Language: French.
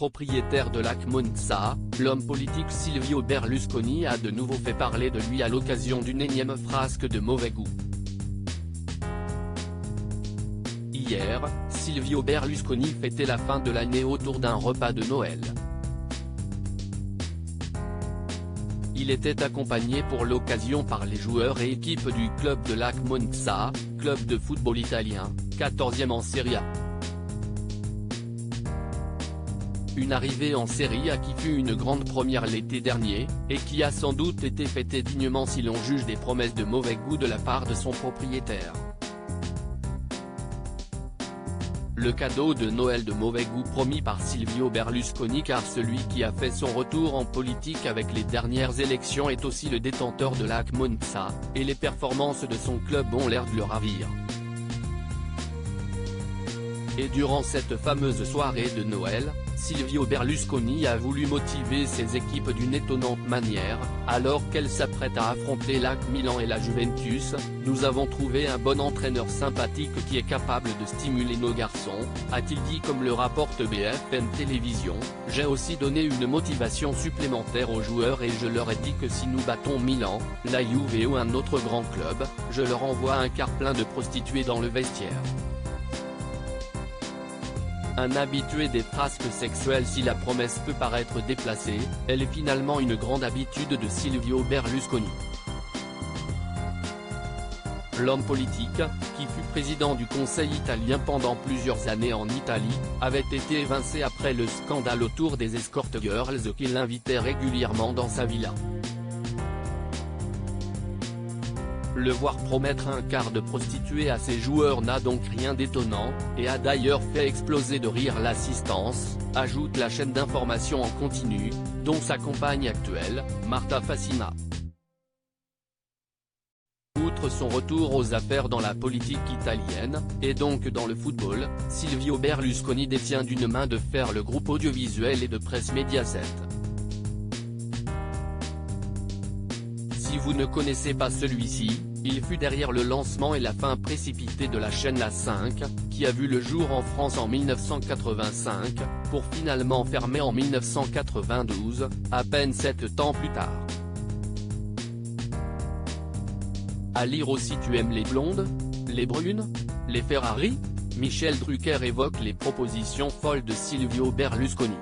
propriétaire de Lac Monza, l'homme politique Silvio Berlusconi a de nouveau fait parler de lui à l'occasion d'une énième frasque de mauvais goût. Hier, Silvio Berlusconi fêtait la fin de l'année autour d'un repas de Noël. Il était accompagné pour l'occasion par les joueurs et équipes du club de Lac Monza, club de football italien, 14e en Serie A. Une arrivée en Serie A qui fut une grande première l'été dernier, et qui a sans doute été fêtée dignement si l'on juge des promesses de mauvais goût de la part de son propriétaire. Le cadeau de Noël de mauvais goût promis par Silvio Berlusconi, car celui qui a fait son retour en politique avec les dernières élections est aussi le détenteur de Lac Monza, et les performances de son club ont l'air de le ravir. Et durant cette fameuse soirée de Noël, Silvio Berlusconi a voulu motiver ses équipes d'une étonnante manière. Alors qu'elles s'apprêtent à affronter l'AC Milan et la Juventus, nous avons trouvé un bon entraîneur sympathique qui est capable de stimuler nos garçons, a-t-il dit, comme le rapporte BFM Télévision. J'ai aussi donné une motivation supplémentaire aux joueurs et je leur ai dit que si nous battons Milan, la Juve ou un autre grand club, je leur envoie un car plein de prostituées dans le vestiaire. Un habitué des frasques sexuelles. Si la promesse peut paraître déplacée, elle est finalement une grande habitude de Silvio Berlusconi. L'homme politique, qui fut président du Conseil italien pendant plusieurs années en Italie, avait été évincé après le scandale autour des escort girls qui l'invitaient régulièrement dans sa villa. Le voir promettre un quart de prostituée à ses joueurs n'a donc rien d'étonnant, et a d'ailleurs fait exploser de rire l'assistance, ajoute la chaîne d'information en continu, dont sa compagne actuelle, Marta Fassina. Outre son retour aux affaires dans la politique italienne, et donc dans le football, Silvio Berlusconi détient d'une main de fer le groupe audiovisuel et de presse Mediaset. Si vous ne connaissez pas celui-ci, il fut derrière le lancement et la fin précipitée de la chaîne La 5, qui a vu le jour en France en 1985, pour finalement fermer en 1992, à peine 7 ans plus tard. À lire aussi. Tu aimes les blondes, les brunes, les Ferrari? Michel Drucker évoque les propositions folles de Silvio Berlusconi.